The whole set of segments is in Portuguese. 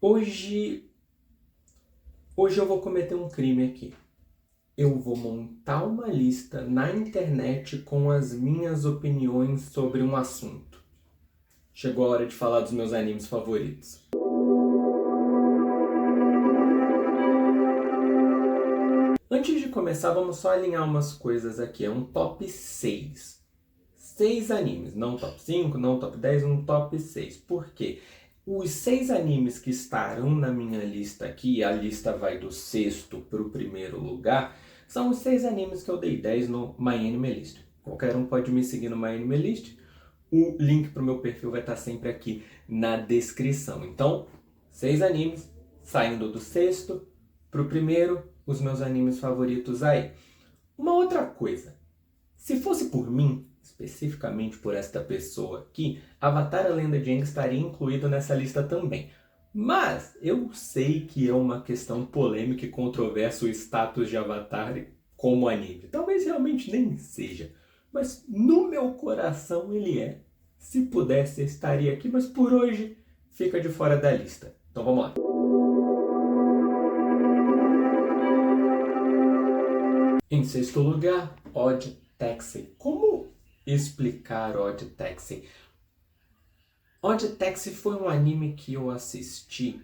Hoje, hoje eu vou cometer um crime aqui. Eu vou montar uma lista na internet com as minhas opiniões sobre um assunto. Chegou a hora de falar dos meus animes favoritos. Antes de começar, vamos só alinhar umas coisas aqui. É um top 6. 6 animes, não top 5, não top 10, um top 6. Por quê? Os 6 animes que estarão na minha lista aqui, a lista vai do sexto para o primeiro lugar, são os 6 animes que eu dei 10 no My Anime List. Qualquer um pode me seguir no My Anime List. O link para o meu perfil vai estar sempre aqui na descrição. Então, 6 animes saindo do sexto para o primeiro, os meus animes favoritos aí. Uma outra coisa, se fosse por mim, especificamente por esta pessoa aqui, Avatar: A Lenda de Aang estaria incluído nessa lista também. Mas eu sei que é uma questão polêmica e controversa o status de Avatar como anime. Talvez realmente nem seja, mas no meu coração ele é. Se pudesse, eu estaria aqui, mas por hoje fica de fora da lista. Então vamos lá. Em sexto lugar, Odd Taxi. Como explicar Odd Taxi? Odd Taxi foi um anime que eu assisti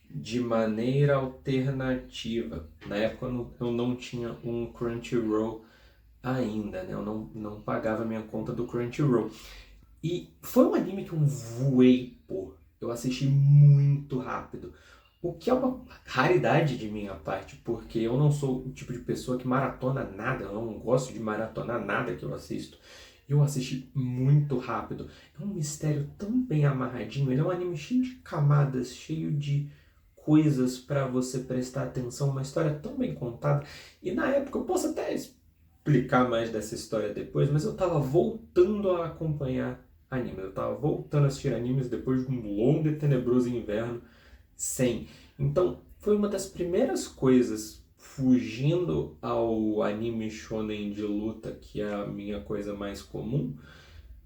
de maneira alternativa. Na época eu não tinha um Crunchyroll ainda, né? Eu não pagava minha conta do Crunchyroll. E foi um anime que eu voei por. Eu assisti muito rápido. O que é uma raridade de minha parte, porque eu não sou o tipo de pessoa que maratona nada, eu não gosto de maratonar nada que eu assisto. Eu assisti muito rápido. É um mistério tão bem amarradinho, ele é um anime cheio de camadas, cheio de coisas para você prestar atenção, uma história tão bem contada. E na época, eu posso até explicar mais dessa história depois, mas eu tava voltando a acompanhar anime. Eu tava voltando a assistir animes depois de um longo e tenebroso inverno sem. Então, foi uma das primeiras coisas, fugindo ao anime shonen de luta, que é a minha coisa mais comum,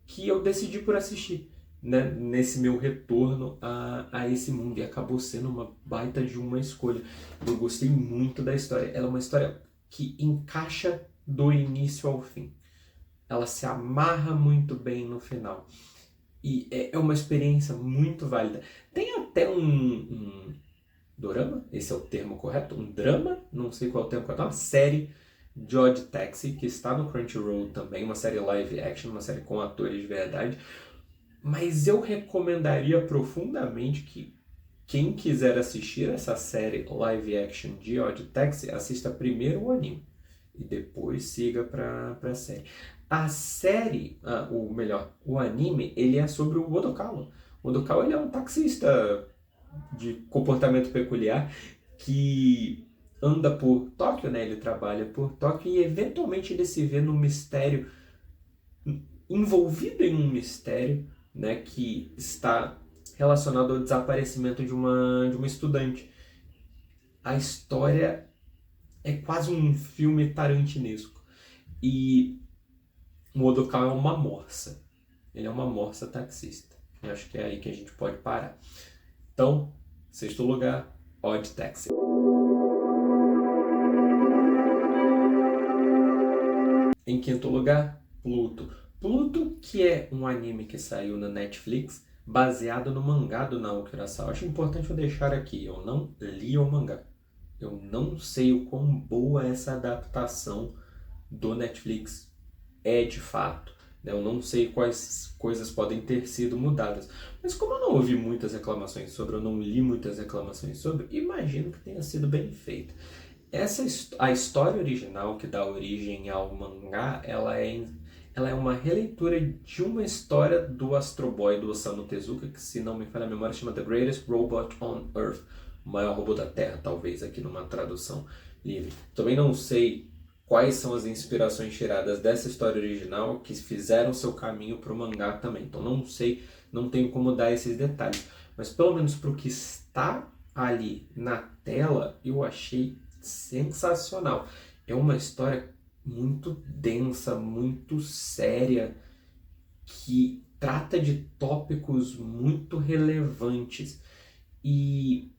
que eu decidi por assistir, né, nesse meu retorno a esse mundo. E acabou sendo uma baita de uma escolha. Eu gostei muito da história. Ela é uma história que encaixa do início ao fim. Ela se amarra muito bem no final. E é uma experiência muito válida. Tem até um dorama, esse é o termo correto, um drama, não sei qual é o termo correto, uma série de Odd Taxi, que está no Crunchyroll também, uma série live action, uma série com atores de verdade. Mas eu recomendaria profundamente que quem quiser assistir essa série live action de Odd Taxi, assista primeiro o anime e depois siga pra série. A série, o anime, ele é sobre o Odokawa. O Odokawa, ele é um taxista de comportamento peculiar que anda por Tóquio, né? Ele trabalha por Tóquio e eventualmente ele se vê num mistério, envolvido em um mistério, né? Que está relacionado ao desaparecimento de uma estudante. A história é quase um filme tarantinesco. E o Odokawa é uma morsa. Ele é uma morsa taxista. Eu acho que é aí que a gente pode parar. Então, sexto lugar, Odd Taxi. Em quinto lugar, Pluto. Pluto, que é um anime que saiu na Netflix, baseado no mangá do Naoki Urasawa. Acho importante eu deixar aqui, eu não li o mangá. Eu não sei o quão boa essa adaptação do Netflix é de fato. Eu não sei quais coisas podem ter sido mudadas. Mas como eu não ouvi muitas reclamações sobre, eu não li muitas reclamações sobre, imagino que tenha sido bem feita. A história original que dá origem ao mangá, ela é uma releitura de uma história do Astro Boy do Osamu Tezuka, que, se não me falha a memória, chama The Greatest Robot on Earth, o maior robô da Terra, talvez, aqui numa tradução livre. Também não sei quais são as inspirações tiradas dessa história original que fizeram seu caminho para o mangá também. Então não sei, não tenho como dar esses detalhes. Mas pelo menos para o que está ali na tela, eu achei sensacional. É uma história muito densa, muito séria, que trata de tópicos muito relevantes. E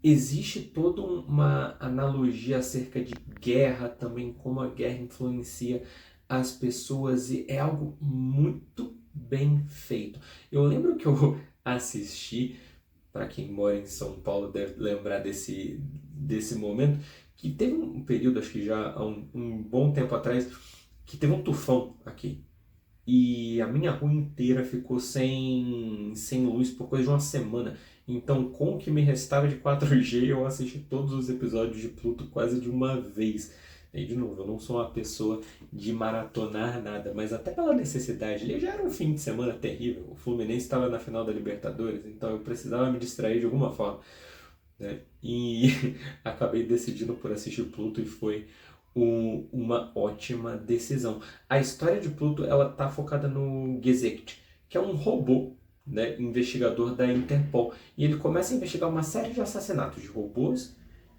existe toda uma analogia acerca de guerra também, como a guerra influencia as pessoas, e é algo muito bem feito. Eu lembro que eu assisti, para quem mora em São Paulo deve lembrar desse momento, que teve um período, acho que já há um bom tempo atrás, que teve um tufão aqui. E a minha rua inteira ficou sem luz por coisa de uma semana. Então, com o que me restava de 4G, eu assisti todos os episódios de Pluto quase de uma vez. E, de novo, eu não sou uma pessoa de maratonar nada, mas até pela necessidade. Ele já era um fim de semana terrível. O Fluminense estava na final da Libertadores, então eu precisava me distrair de alguma forma, né? E acabei decidindo por assistir Pluto e foi uma ótima decisão. A história de Pluto, ela tá focada no Gesicht, que é um robô, né, investigador da Interpol. E ele começa a investigar uma série de assassinatos de robôs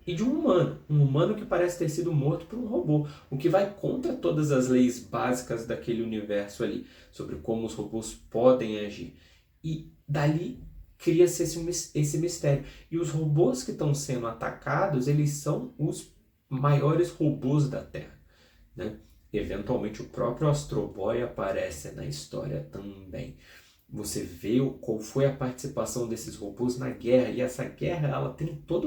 e de um humano que parece ter sido morto por um robô, o que vai contra todas as leis básicas daquele universo ali, sobre como os robôs podem agir. E dali cria-se esse mistério. E os robôs que estão sendo atacados, eles são os maiores robôs da Terra, né? Eventualmente o próprio Astro Boy aparece na história também. Você vê qual foi a participação desses robôs na guerra, e essa guerra ela tem toda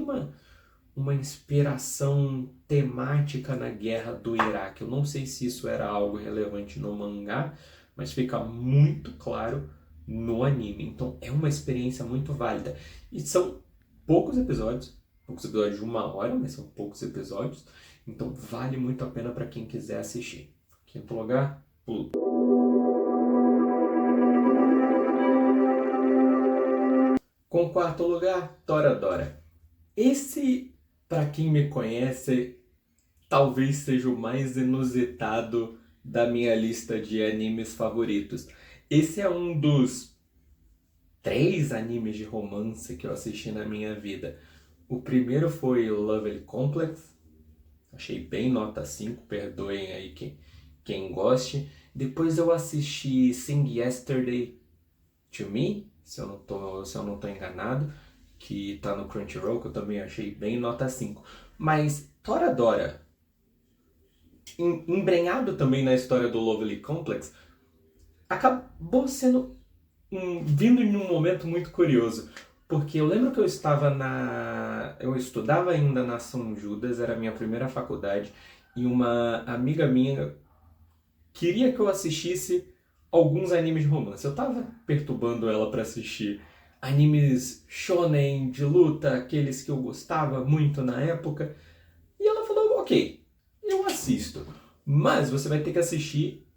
uma inspiração temática na guerra do Iraque. Eu não sei se isso era algo relevante no mangá, mas fica muito claro no anime. Então é uma experiência muito válida. E são poucos episódios de 1 hora, mas são poucos episódios. Então vale muito a pena para quem quiser assistir. Quinto lugar, Pluto. Com quarto lugar, Toradora. Esse, para quem me conhece, talvez seja o mais inusitado da minha lista de animes favoritos. Esse é um dos 3 animes de romance que eu assisti na minha vida. O primeiro foi o Lovely Complex. Achei bem nota 5, perdoem aí quem goste. Depois eu assisti Sing Yesterday to Me, se eu não tô enganado, que tá no Crunchyroll, que eu também achei bem nota 5. Mas Toradora, embrenhado também na história do Lovely Complex, acabou sendo vindo em um momento muito curioso. Porque eu lembro que eu estudava ainda na São Judas, era a minha primeira faculdade, e uma amiga minha queria que eu assistisse alguns animes de romance. Eu tava perturbando ela para assistir animes shonen de luta, aqueles que eu gostava muito na época, e ela falou: ok, eu assisto, mas você vai ter que assistir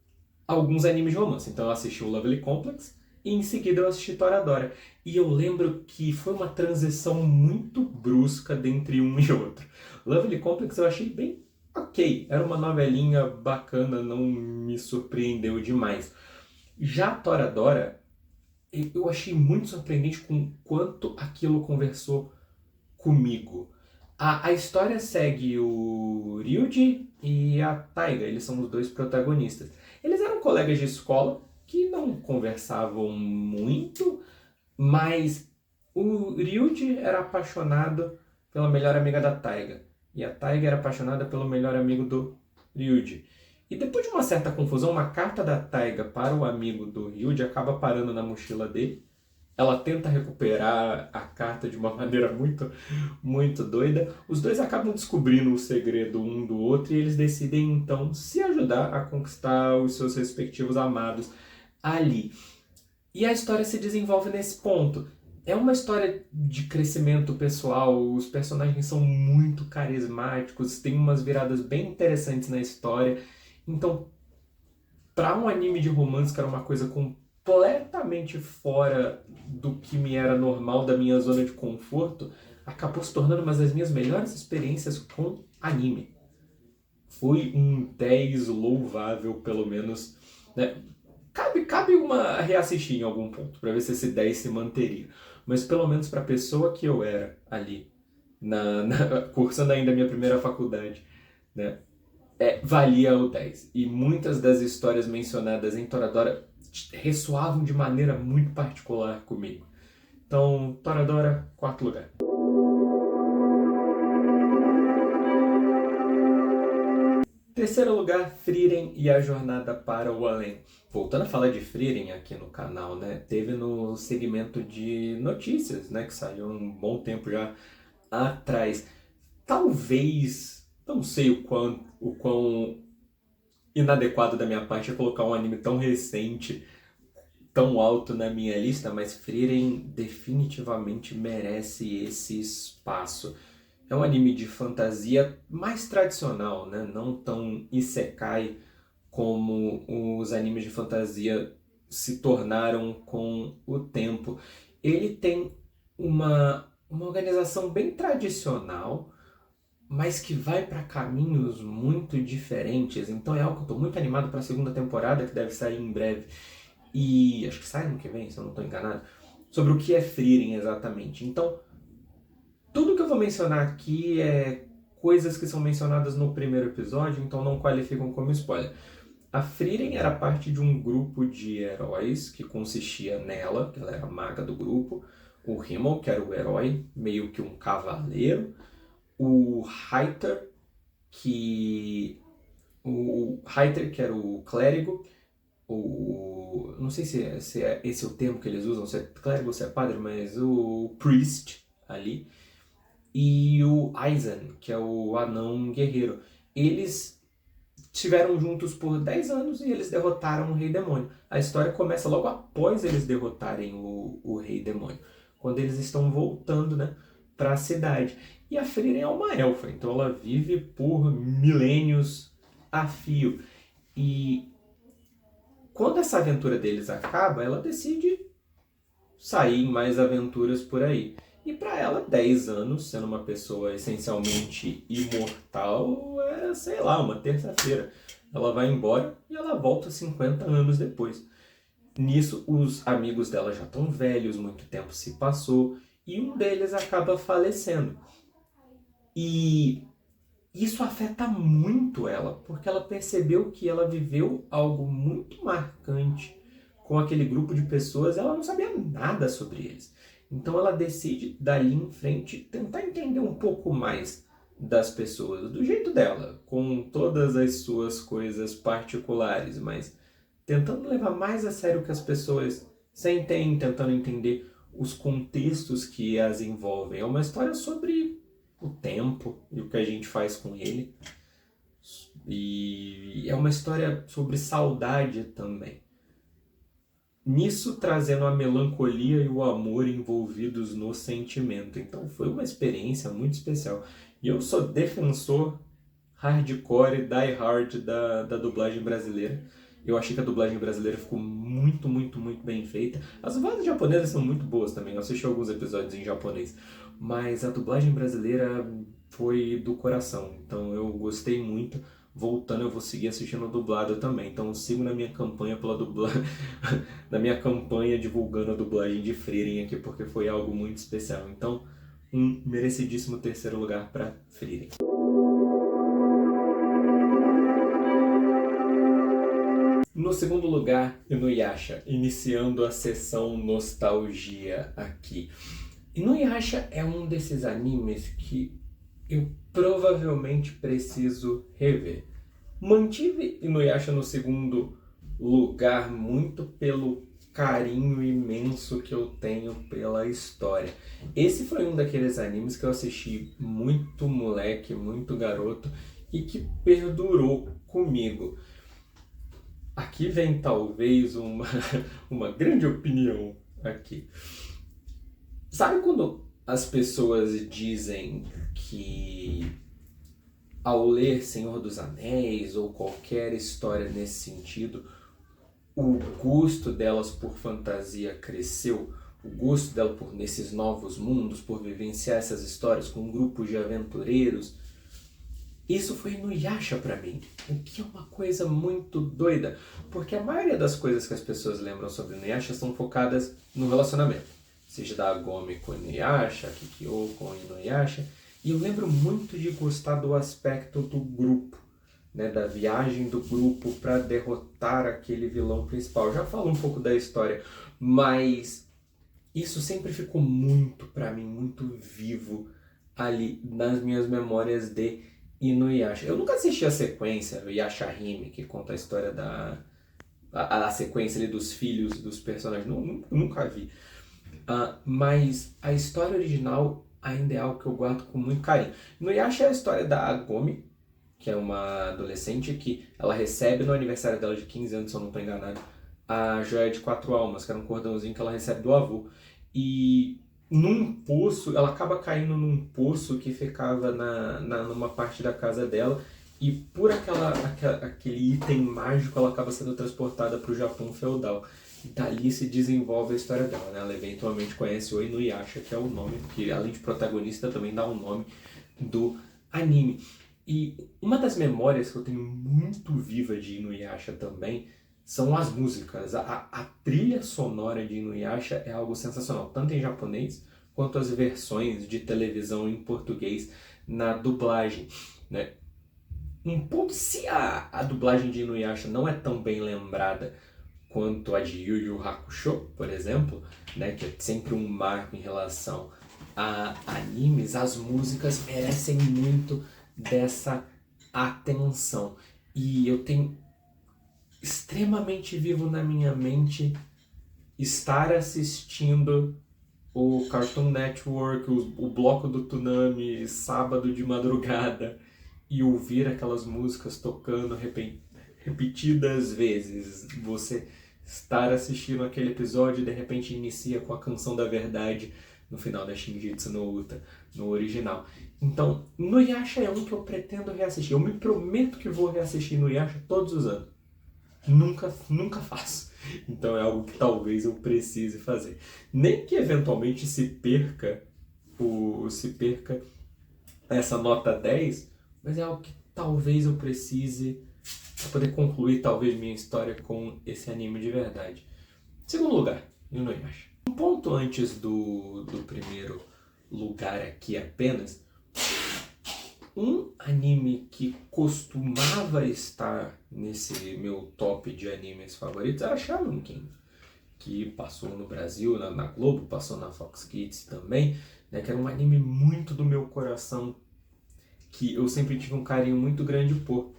alguns animes de romance. Então eu assisti o Lovely Complex e em seguida eu assisti Toradora. E eu lembro que foi uma transição muito brusca dentre um e outro. Lovely Complex eu achei bem ok, era uma novelinha bacana, não me surpreendeu demais. Já Toradora, eu achei muito surpreendente com o quanto aquilo conversou comigo. A história segue o Ryuji e a Taiga, eles são os dois protagonistas. Eles eram colegas de escola que não conversavam muito, mas o Ryuji era apaixonado pela melhor amiga da Taiga e a Taiga era apaixonada pelo melhor amigo do Ryuji. E depois de uma certa confusão, uma carta da Taiga para o amigo do Ryuji acaba parando na mochila dele. Ela tenta recuperar a carta de uma maneira muito, muito doida. Os dois acabam descobrindo o segredo um do outro e eles decidem então se ajudar a conquistar os seus respectivos amados ali. E a história se desenvolve nesse ponto. É uma história de crescimento pessoal, os personagens são muito carismáticos, tem umas viradas bem interessantes na história. Então, para um anime de romance que era uma coisa completamente fora do que me era normal, da minha zona de conforto, acabou se tornando uma das minhas melhores experiências com anime. Foi um 10 louvável, pelo menos, né? Cabe uma reassistir em algum ponto, para ver se esse 10 se manteria. Mas pelo menos para a pessoa que eu era ali, cursando ainda a minha primeira faculdade, né? Valia o 10. E muitas das histórias mencionadas em Toradora ressoavam de maneira muito particular comigo. Então, Toradora, quarto lugar. Terceiro lugar, Frieren e a Jornada para o Além. Voltando a falar de Frieren aqui no canal, né? Teve no segmento de notícias, né? Que saiu um bom tempo já atrás. Talvez, não sei o quão inadequado da minha parte é colocar um anime tão recente, tão alto na minha lista, mas Frieren definitivamente merece esse espaço. É um anime de fantasia mais tradicional, né? Não tão isekai como os animes de fantasia se tornaram com o tempo. Ele tem uma organização bem tradicional, mas que vai para caminhos muito diferentes. Então é algo que eu estou muito animado para a segunda temporada, que deve sair em breve. E acho que sai ano que vem, se eu não estou enganado. Sobre o que é Frieren exatamente. Então, tudo que eu vou mencionar aqui é coisas que são mencionadas no primeiro episódio, então não qualificam como spoiler. A Frieren era parte de um grupo de heróis que consistia nela, que ela era a maga do grupo, o Himmel, que era o herói, meio que um cavaleiro, o Reiter, que era o clérigo, não sei se é esse o termo que eles usam, se é clérigo ou se é padre, mas o priest ali, e o Aizen, que é o anão guerreiro. Eles estiveram juntos por 10 anos e eles derrotaram o Rei Demônio. A história começa logo após eles derrotarem o Rei Demônio, quando eles estão voltando, né, para a cidade. E a Frieren é uma elfa, então ela vive por milênios a fio. E quando essa aventura deles acaba, ela decide sair em mais aventuras por aí. E para ela, 10 anos, sendo uma pessoa essencialmente imortal, é, sei lá, uma terça-feira. Ela vai embora e ela volta 50 anos depois. Nisso, os amigos dela já estão velhos, muito tempo se passou, e um deles acaba falecendo. E isso afeta muito ela, porque ela percebeu que ela viveu algo muito marcante com aquele grupo de pessoas, ela não sabia nada sobre eles. Então ela decide, dali em frente, tentar entender um pouco mais das pessoas, do jeito dela, com todas as suas coisas particulares, mas tentando levar mais a sério o que as pessoas sentem, tentando entender os contextos que as envolvem. É uma história sobre o tempo e o que a gente faz com ele. E é uma história sobre saudade também. Nisso trazendo a melancolia e o amor envolvidos no sentimento. Então foi uma experiência muito especial. E eu sou defensor hardcore, die hard da dublagem brasileira. Eu achei que a dublagem brasileira ficou muito, muito, muito bem feita. As vozes japonesas são muito boas também. Eu assisti alguns episódios em japonês. Mas a dublagem brasileira foi do coração. Então eu gostei muito. Voltando, eu vou seguir assistindo dublado também. Então eu sigo na minha campanha pela dublagem, na minha campanha divulgando a dublagem de Frieren aqui, porque foi algo muito especial. Então, um merecidíssimo terceiro lugar para Frieren. No segundo lugar, Inuyasha, iniciando a sessão nostalgia aqui. Inuyasha é um desses animes que eu provavelmente preciso rever. Mantive Inuyasha no segundo lugar muito pelo carinho imenso que eu tenho pela história. Esse foi um daqueles animes que eu assisti muito moleque, muito garoto e que perdurou comigo. Aqui vem talvez uma grande opinião aqui. Sabe quando as pessoas dizem que ao ler Senhor dos Anéis ou qualquer história nesse sentido, o gosto delas por fantasia cresceu, o gosto dela por nesses novos mundos, por vivenciar essas histórias com grupos de aventureiros? Isso foi no Yasha pra mim, o que é uma coisa muito doida, porque a maioria das coisas que as pessoas lembram sobre Inuyasha são focadas no relacionamento, seja da Agome com Inuyasha, Kikyo com Inuyasha, e eu lembro muito de gostar do aspecto do grupo, né, da viagem do grupo para derrotar aquele vilão principal. Eu já falo um pouco da história, mas isso sempre ficou muito pra mim, muito vivo ali nas minhas memórias de Inuyasha. Eu nunca assisti a sequência, o Yashahime, que conta a história a sequência ali dos filhos dos personagens. Nunca vi. Mas a história original ainda é algo que eu guardo com muito carinho. Inuyasha é a história da Agome, que é uma adolescente que ela recebe no aniversário dela de 15 anos, se eu não estou enganado, a joia de 4 almas, que era um cordãozinho que ela recebe do avô. E num poço, ela acaba caindo num poço que ficava numa parte da casa dela. E por aquele item mágico, ela acaba sendo transportada para o Japão feudal. E dali se desenvolve a história dela, né? Ela eventualmente conhece o Inuyasha, que é o nome, que além de protagonista também dá o nome do anime. E uma das memórias que eu tenho muito viva de Inuyasha também são as músicas. A trilha sonora de Inuyasha é algo sensacional, tanto em japonês quanto as versões de televisão em português na dublagem, né? Um ponto, se a dublagem de Inuyasha não é tão bem lembrada quanto a de Yu Yu Hakusho, por exemplo, né, que é sempre um marco em relação a animes, as músicas merecem muito dessa atenção. E eu tenho extremamente vivo na minha mente estar assistindo o Cartoon Network, o bloco do Toonami, sábado de madrugada, e ouvir aquelas músicas tocando repetidas vezes. Você estar assistindo aquele episódio e de repente inicia com a canção da verdade no final da Shinjitsu no Uta, no original. Então, Inuyasha é um que eu pretendo reassistir. Eu me prometo que vou reassistir Inuyasha todos os anos. Nunca faço. Então é algo que talvez eu precise fazer. Nem que eventualmente se perca essa nota 10, mas é algo que talvez eu precise para poder concluir talvez minha história com esse anime de verdade. Segundo lugar, Inuyasha. Um ponto antes do primeiro lugar aqui apenas, um anime que costumava estar nesse meu top de animes favoritos era Shaman King, que passou no Brasil, na Globo, passou na Fox Kids também, né, que era um anime muito do meu coração, que eu sempre tive um carinho muito grande por.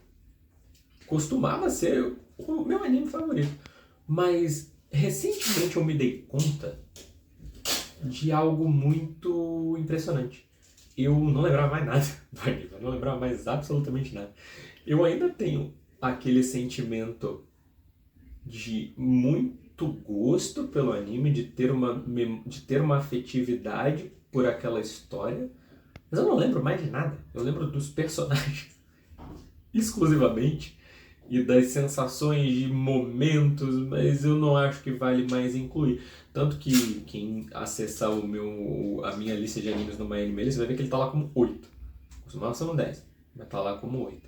Costumava ser o meu anime favorito, mas recentemente eu me dei conta de algo muito impressionante. Eu não lembrava mais nada do anime, eu não lembrava mais absolutamente nada. Eu ainda tenho aquele sentimento de muito gosto pelo anime, de ter uma afetividade por aquela história, mas eu não lembro mais de nada. Eu lembro dos personagens exclusivamente e das sensações de momentos, mas eu não acho que vale mais incluir. Tanto que quem acessar a minha lista de animes no MyAnimeList vai ver que ele tá lá como 8. Costumava ser um 10, mas tá lá como 8.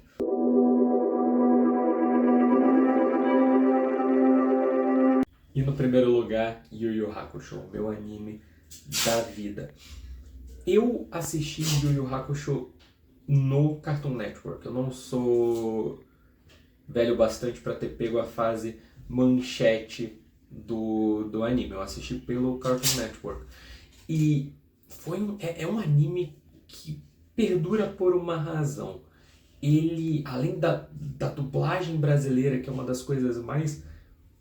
E no primeiro lugar, Yu Yu Hakusho, meu anime da vida. Eu assisti Yu Yu Hakusho no Cartoon Network. Eu não sou velho bastante para ter pego a fase manchete do anime. Eu assisti pelo Cartoon Network. E é um anime que perdura por uma razão. Ele, além da dublagem brasileira, que é uma das coisas mais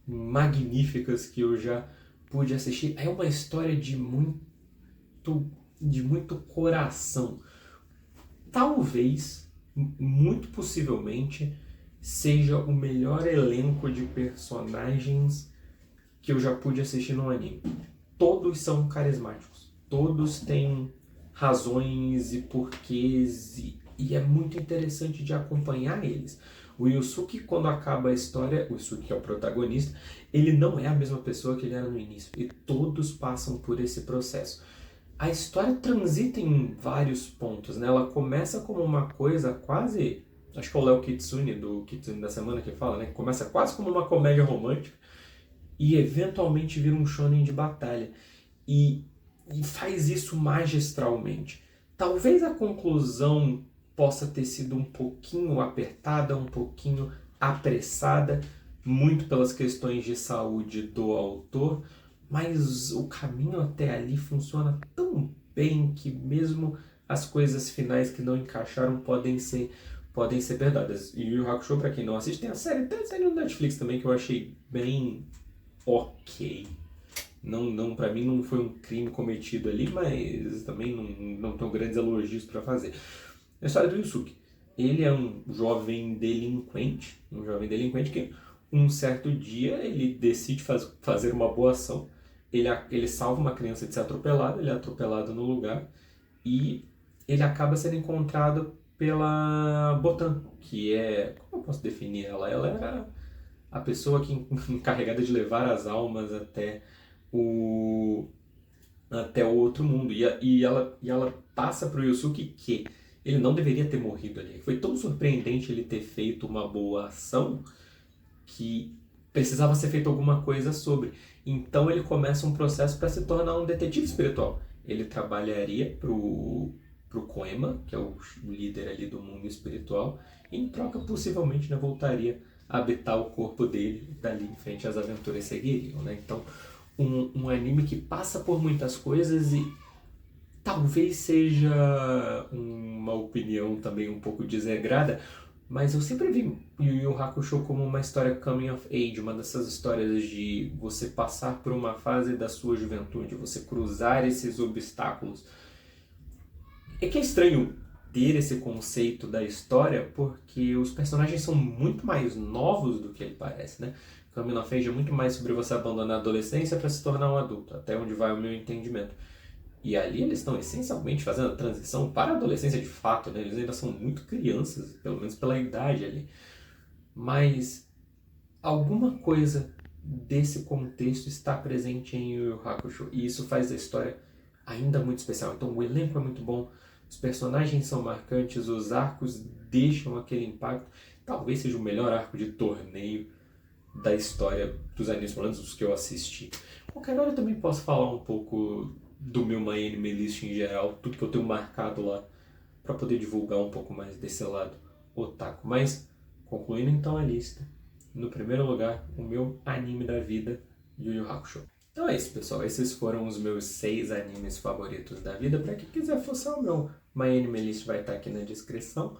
magníficas que eu já pude assistir, é uma história de muito coração. Talvez, muito possivelmente, seja o melhor elenco de personagens que eu já pude assistir num anime. Todos são carismáticos, todos têm razões e porquês e é muito interessante de acompanhar eles. O Yusuke, quando acaba a história, o Yusuke, que é o protagonista, ele não é a mesma pessoa que ele era no início, e todos passam por esse processo. A história transita em vários pontos, né? Ela começa como uma coisa quase... Acho que é o Léo Kitsune, do Kitsune da Semana, que fala, né? Começa quase como uma comédia romântica e eventualmente vira um shonen de batalha. E faz isso magistralmente. Talvez a conclusão possa ter sido um pouquinho apertada, um pouquinho apressada, muito pelas questões de saúde do autor, mas o caminho até ali funciona tão bem que mesmo as coisas finais que não encaixaram podem ser perdoadas. E o Yu Yu Hakusho, pra quem não assiste, tem a série no Netflix também que eu achei bem ok. Não, para mim não foi um crime cometido ali, mas também não tenho grandes elogios para fazer. A história do Yusuke. Ele é um jovem delinquente que um certo dia ele decide fazer uma boa ação. Ele salva uma criança de ser atropelada, ele é atropelado no lugar e ele acaba sendo encontrado pela Botan, que é... Como eu posso definir ela? Ela era a pessoa que encarregada de levar as almas o, até o outro mundo. E ela passa para o Yusuke que ele não deveria ter morrido ali. Foi tão surpreendente ele ter feito uma boa ação que precisava ser feito alguma coisa sobre. Então ele começa um processo para se tornar um detetive espiritual. Ele trabalharia pro Koema, que é o líder ali do mundo espiritual, e em troca possivelmente, né, voltaria a habitar o corpo dele, e dali em frente as aventuras seguiriam, né? Então, um anime que passa por muitas coisas e talvez seja uma opinião também um pouco desregrada, mas eu sempre vi Yu Yu Hakusho como uma história coming of age, uma dessas histórias de você passar por uma fase da sua juventude, você cruzar esses obstáculos. É que é estranho ter esse conceito da história porque os personagens são muito mais novos do que ele parece, né? Coming of Age é muito mais sobre você abandonar a adolescência para se tornar um adulto, até onde vai o meu entendimento. E ali eles estão essencialmente fazendo a transição para a adolescência de fato, né? Eles ainda são muito crianças, pelo menos pela idade ali. Mas alguma coisa desse contexto está presente em Yu Yu Hakusho. E isso faz a história ainda muito especial. Então o elenco é muito bom, os personagens são marcantes, os arcos deixam aquele impacto. Talvez seja o melhor arco de torneio da história dos animes, pelo menos dos que eu assisti. Qualquer hora eu também posso falar um pouco do meu My Anime List em geral, tudo que eu tenho marcado lá, para poder divulgar um pouco mais desse lado otaku. Mas, concluindo então a lista, no primeiro lugar, o meu anime da vida, Yu Yu Hakusho. Então é isso, pessoal. Esses foram os meus 6 animes favoritos da vida. Para quem quiser fuçar, o meu My Anime List vai estar aqui na descrição.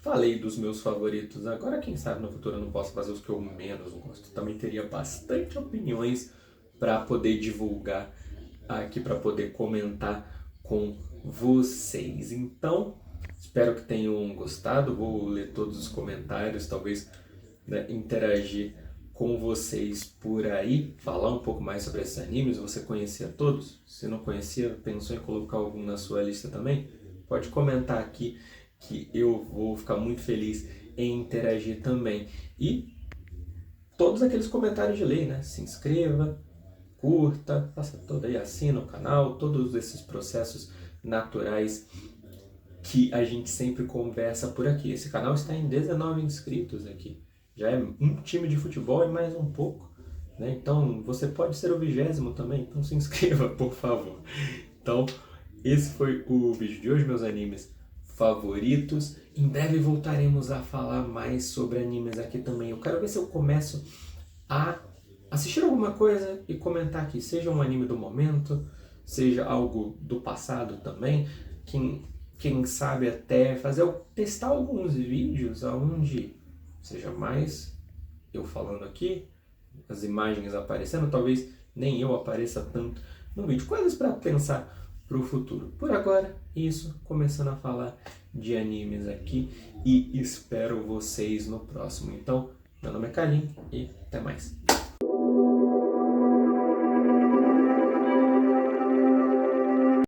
Falei dos meus favoritos. Agora, quem sabe no futuro eu não posso fazer os que eu menos gosto. Também teria bastante opiniões para poder divulgar aqui, para poder comentar com vocês. Então, espero que tenham gostado. Vou ler todos os comentários, talvez, né, interagir com vocês por aí, falar um pouco mais sobre esses animes. Você conhecia todos? Se não conhecia, pensou em colocar algum na sua lista também? Pode comentar aqui que eu vou ficar muito feliz em interagir também. E todos aqueles comentários de lei, né? Se inscreva, curta, faça tudo aí, assina o canal, todos esses processos naturais que a gente sempre conversa por aqui. Esse canal está em 19 inscritos aqui. Já é um time de futebol e mais um pouco, né? Então você pode ser o 20º também, então se inscreva, por favor. Então, esse foi o vídeo de hoje, meus animes favoritos. Em breve voltaremos a falar mais sobre animes aqui também. Eu quero ver se eu começo a assistir alguma coisa e comentar aqui, seja um anime do momento, seja algo do passado também. Quem sabe até testar alguns vídeos onde seja mais eu falando aqui, as imagens aparecendo, talvez nem eu apareça tanto no vídeo. Coisas para pensar para o futuro. Por agora, isso, começando a falar de animes aqui e espero vocês no próximo. Então, meu nome é Kalim e até mais.